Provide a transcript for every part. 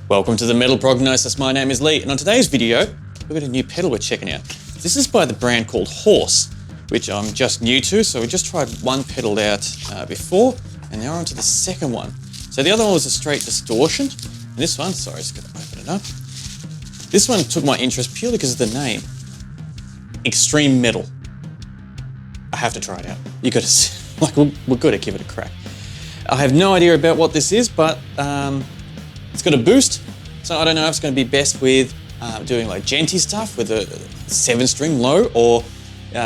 Welcome to the Metal Prognosis. My name is Lee, and on today's video, we've got a new pedal we're checking out. This is by the brand called Horse, which I'm just new to, so we just tried one pedal out before, and now we're on to the second one. So the other one was a straight distortion, and this one, sorry, just gonna open it up. This one took my interest purely because of the name, Extreme Metal. I have to try it out. You gotta, like, we're gonna give it a crack. I have no idea about what this is, but it's got a boost, so I don't know if it's going to be best with doing like genty stuff with a 7-string low, or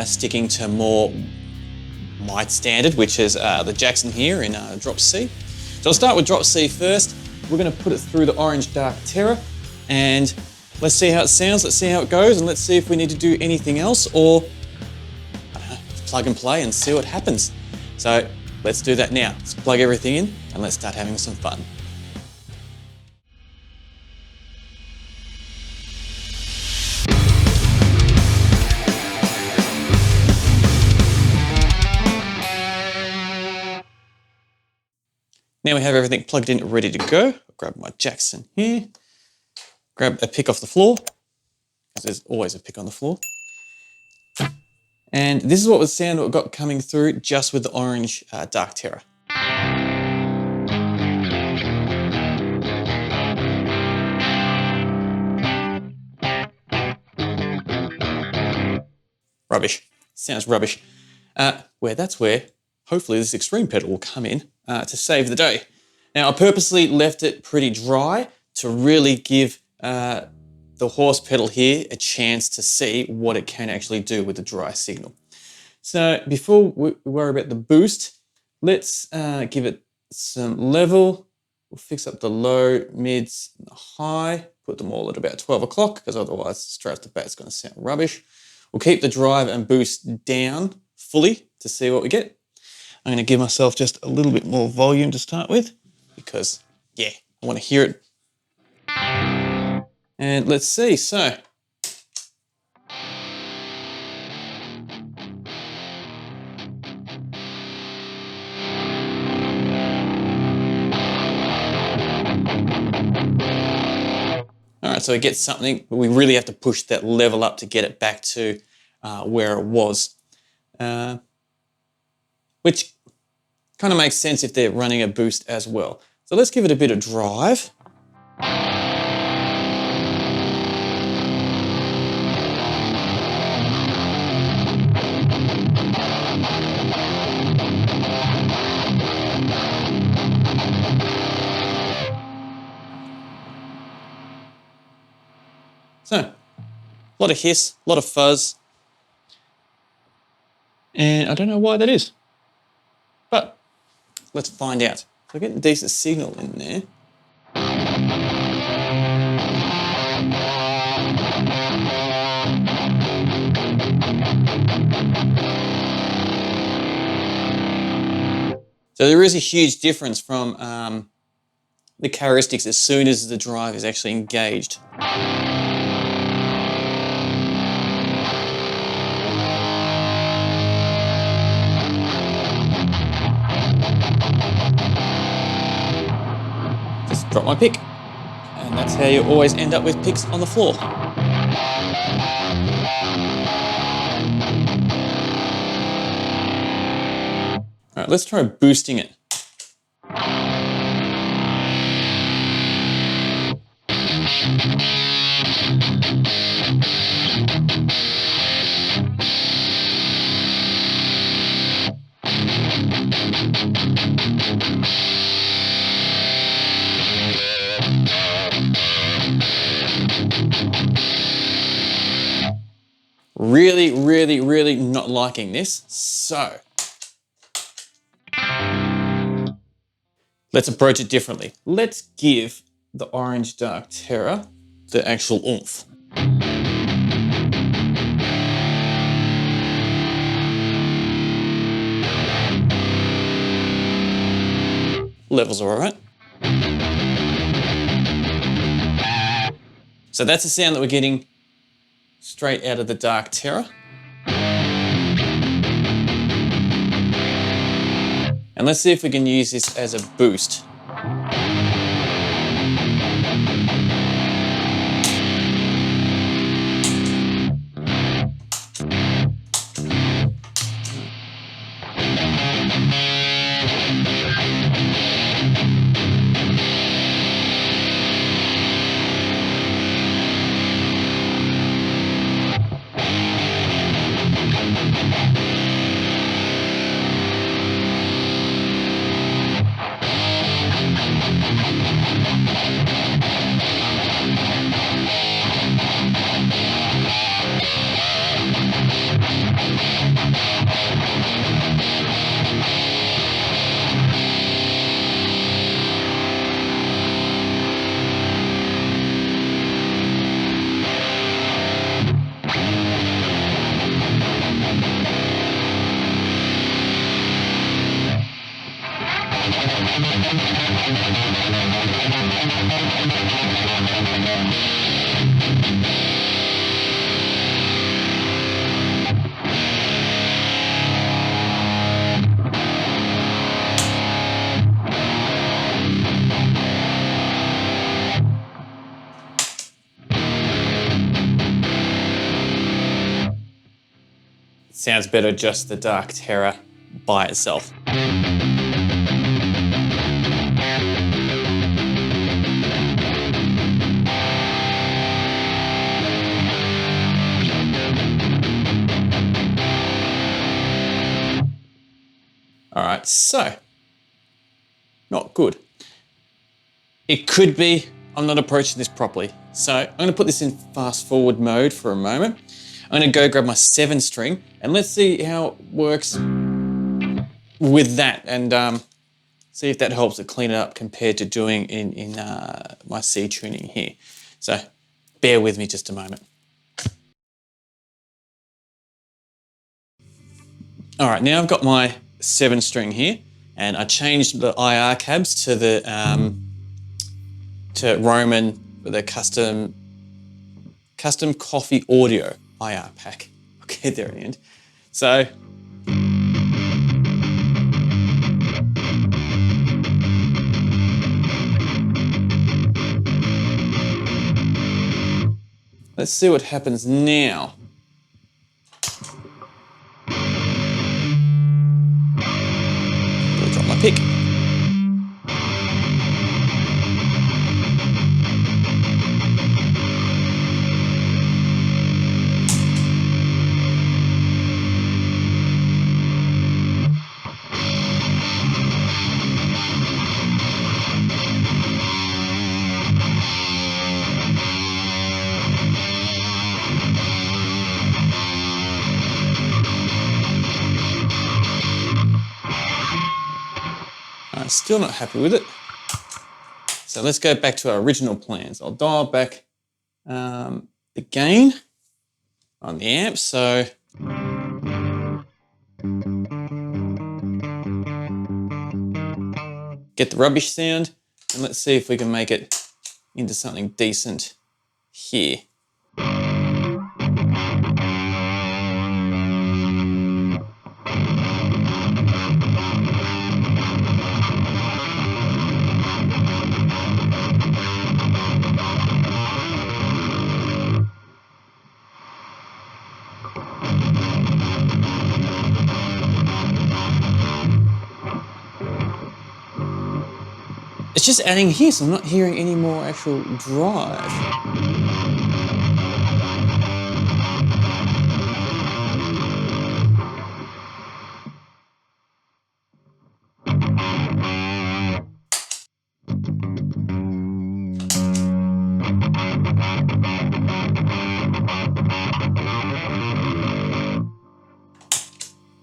sticking to more my standard, which is the Jackson here in drop C. So I'll start with drop C first. We're going to put it through the Orange Dark Terror, and let's see how it sounds, let's see how it goes, and let's see if we need to do anything else, or I don't know, plug and play and see what happens. So let's do that now. Let's plug everything in and let's start having some fun. Now we have everything plugged in, ready to go. I'll grab my Jackson here, grab a pick off the floor, because there's always a pick on the floor. And this is what the sound we got coming through just with the Orange Dark Terror. Rubbish. Sounds rubbish. That's where hopefully this extreme pedal will come in to save the day. Now I purposely left it pretty dry to really give the Horse pedal here a chance to see what it can actually do with the dry signal. So before we worry about the boost, let's give it some level. We'll fix up the low, mids, and the high, put them all at about 12 o'clock, because otherwise straight off the bat it's going to sound rubbish. We'll keep the drive and boost down fully to see what we get. I'm going to give myself just a little bit more volume to start with, because, yeah, I want to hear it. And let's see, so. All right, so it gets something, but we really have to push that level up to get it back to where it was. Which kind of makes sense if they're running a boost as well. So let's give it a bit of drive. So, a lot of hiss, a lot of fuzz, and I don't know why that is, but let's find out. We're getting a decent signal in there. So there is a huge difference from the characteristics as soon as the drive is actually engaged. Just drop my pick, and that's how you always end up with picks on the floor. All right, let's try boosting it. Really not liking this, so let's approach it differently. Let's give the Orange Dark Terror the actual oomph. Levels are all right. So that's the sound that we're getting straight out of the Dark Terror. And let's see if we can use this as a boost. Sounds better just the Dark Terror by itself. All right, so not good. It could be I'm not approaching this properly. So I'm going to put this in fast forward mode for a moment. I'm going to go grab my 7-string and let's see how it works with that, and see if that helps to clean it up compared to doing in my C tuning here. So bear with me just a moment. All right, now I've got my 7-string here, and I changed the IR cabs to the to Roman with a custom coffee audio IR pack. I'll get there at the end. So let's see what happens now. I'll drop my pick. I'm still not happy with it. So let's go back to our original plans. I'll dial back the gain on the amp. So get the rubbish sound, and let's see if we can make it into something decent here. It's just adding here, so I'm not hearing any more actual drive.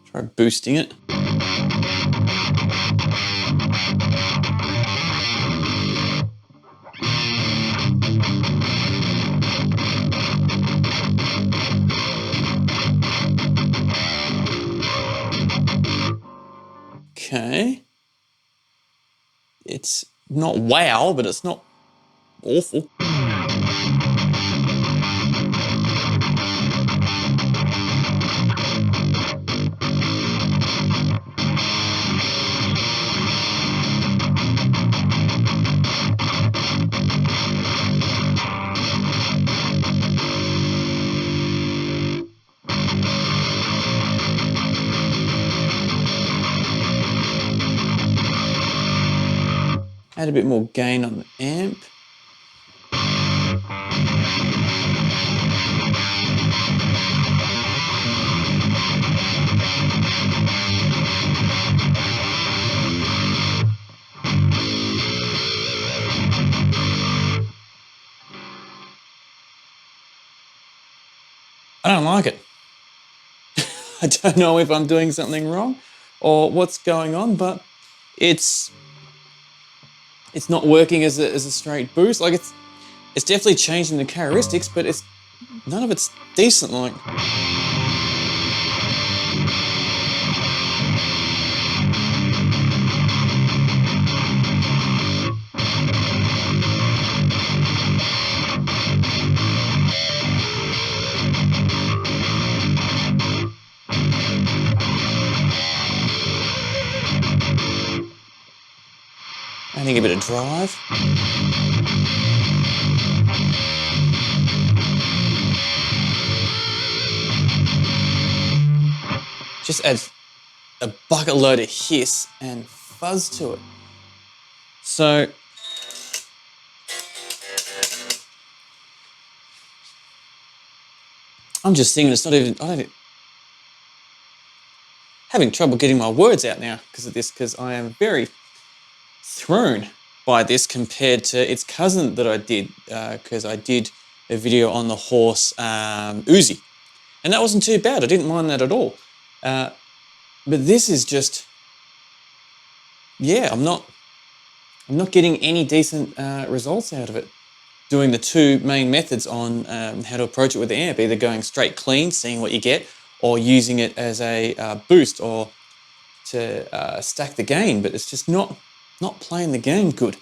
Try boosting it. Okay. It's not wow, but it's not awful. Add a bit more gain on the amp. I don't like it. I don't know if I'm doing something wrong or what's going on, but it's not working as a straight boost. Like it's definitely changing the characteristics, but none of it's decent. Like adding a bit of drive. Just adds a bucket load of hiss and fuzz to it. So I'm just thinking it's not even, having trouble getting my words out now because of this, because I am very thrown by this compared to its cousin that I did, because I did a video on the horse UZI, and that wasn't too bad. I didn't mind that at all. But this is just, yeah, I'm not getting any decent results out of it. Doing the two main methods on how to approach it with the amp, either going straight clean, seeing what you get, or using it as a boost or to stack the gain, but it's just not playing the game good.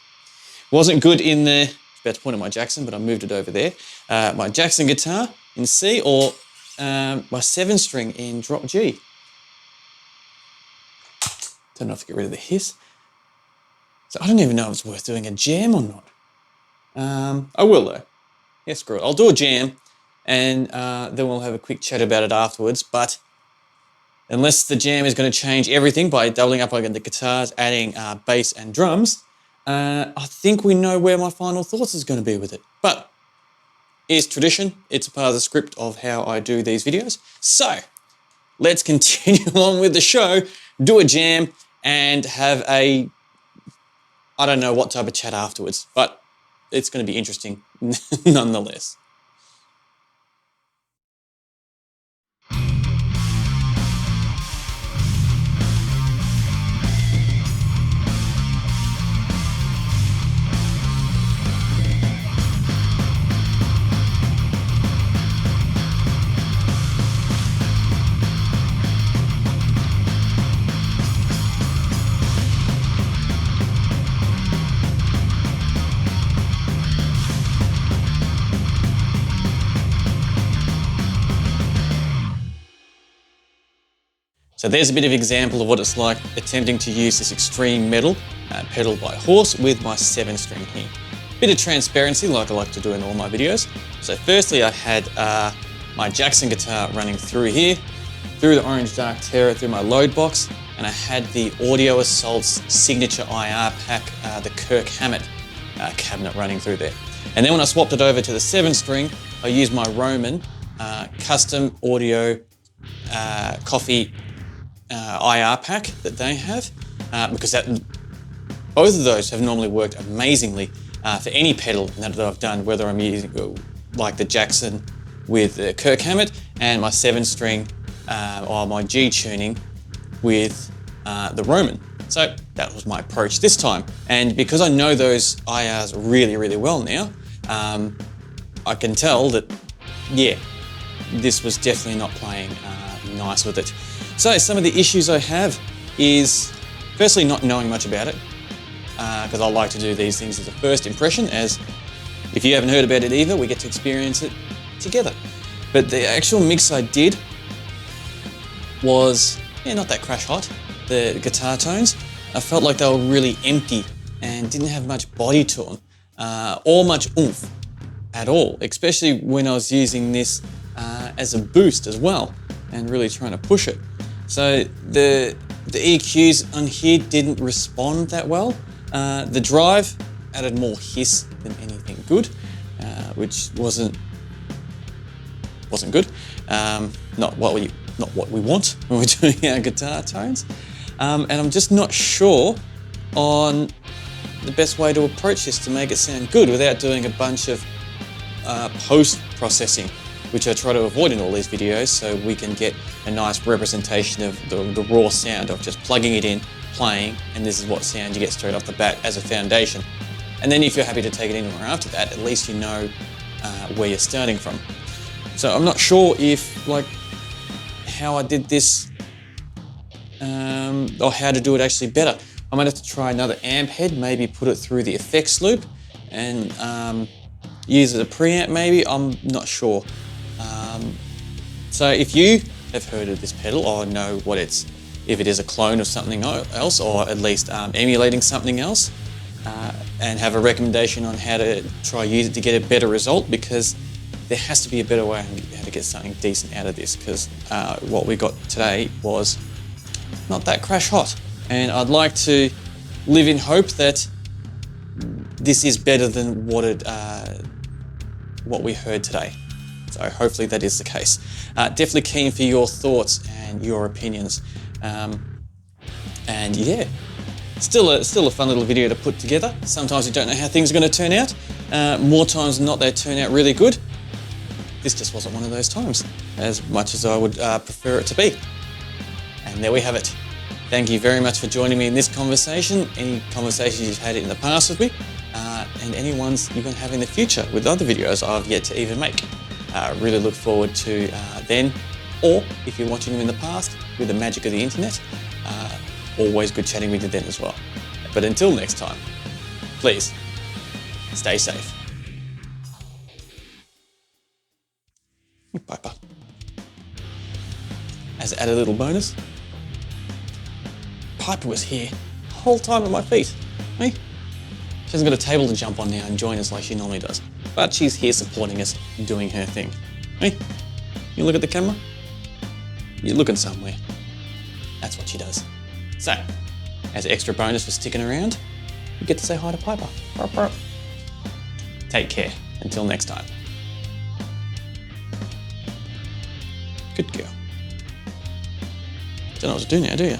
Wasn't good in the, I was about to point at my Jackson, but I moved it over there. My Jackson guitar in C, or my 7-string in drop G. Don't know if I get rid of the hiss. So I don't even know if it's worth doing a jam or not. I will though. Yeah, screw it. I'll do a jam, and then we'll have a quick chat about it afterwards. But unless the jam is going to change everything by doubling up on the guitars, adding bass and drums, I think we know where my final thoughts is going to be with it. But it's tradition. It's a part of the script of how I do these videos. So let's continue on with the show, do a jam, and have a, I don't know what type of chat afterwards, but it's going to be interesting nonetheless. So there's a bit of example of what it's like attempting to use this extreme metal pedal by Horse with my 7-string here. Bit of transparency like I like to do in all my videos. So firstly I had my Jackson guitar running through here, through the Orange Dark Terror, through my load box, and I had the Audio Assault's signature IR pack, the Kirk Hammett cabinet running through there. And then when I swapped it over to the 7-string, I used my Roman custom audio coffee IR pack that they have, because both of those have normally worked amazingly for any pedal that I've done, whether I'm using like the Jackson with the Kirk Hammett and my 7-string or my G tuning with the Roman. So that was my approach this time. And because I know those IRs really, really well now, I can tell that, yeah, this was definitely not playing nice with it. So some of the issues I have is, firstly, not knowing much about it, because I like to do these things as a first impression, as if you haven't heard about it either, we get to experience it together. But the actual mix I did was, yeah, not that crash hot. The guitar tones, I felt like they were really empty and didn't have much body to them, or much oomph at all, especially when I was using this as a boost as well and really trying to push it. So the EQs on here didn't respond that well. The drive added more hiss than anything good, which wasn't good. Not what we want when we're doing our guitar tones. And I'm just not sure on the best way to approach this to make it sound good without doing a bunch of post-processing, which I try to avoid in all these videos, so we can get a nice representation of the raw sound of just plugging it in, playing, and this is what sound you get straight off the bat as a foundation. And then if you're happy to take it anywhere after that, at least you know where you're starting from. So I'm not sure if, like, how I did this or how to do it actually better. I might have to try another amp head, maybe put it through the effects loop and use it as a preamp maybe, I'm not sure. So if you have heard of this pedal or know what if it is a clone of something else, or at least emulating something else, and have a recommendation on how to try use it to get a better result, because there has to be a better way on how to get something decent out of this, because what we got today was not that crash hot. And I'd like to live in hope that this is better than what we heard today. So hopefully that is the case. Definitely keen for your thoughts and your opinions. And yeah, still a fun little video to put together. Sometimes you don't know how things are going to turn out. More times than not, they turn out really good. This just wasn't one of those times, as much as I would prefer it to be. And there we have it. Thank you very much for joining me in this conversation, any conversations you've had in the past with me, and any ones you're going to have in the future with other videos I've yet to even make. Really look forward to then, or if you're watching them in the past, with the magic of the internet, always good chatting with you then as well. But until next time, please stay safe. Piper. As an added little bonus, Piper was here the whole time at my feet. Hey? She hasn't got a table to jump on now and join us like she normally does, but she's here supporting us, doing her thing. Hey, you look at the camera, you're looking somewhere. That's what she does. So, as an extra bonus for sticking around, you get to say hi to Piper. Take care. Until next time. Good girl. Don't know what to do now, do you?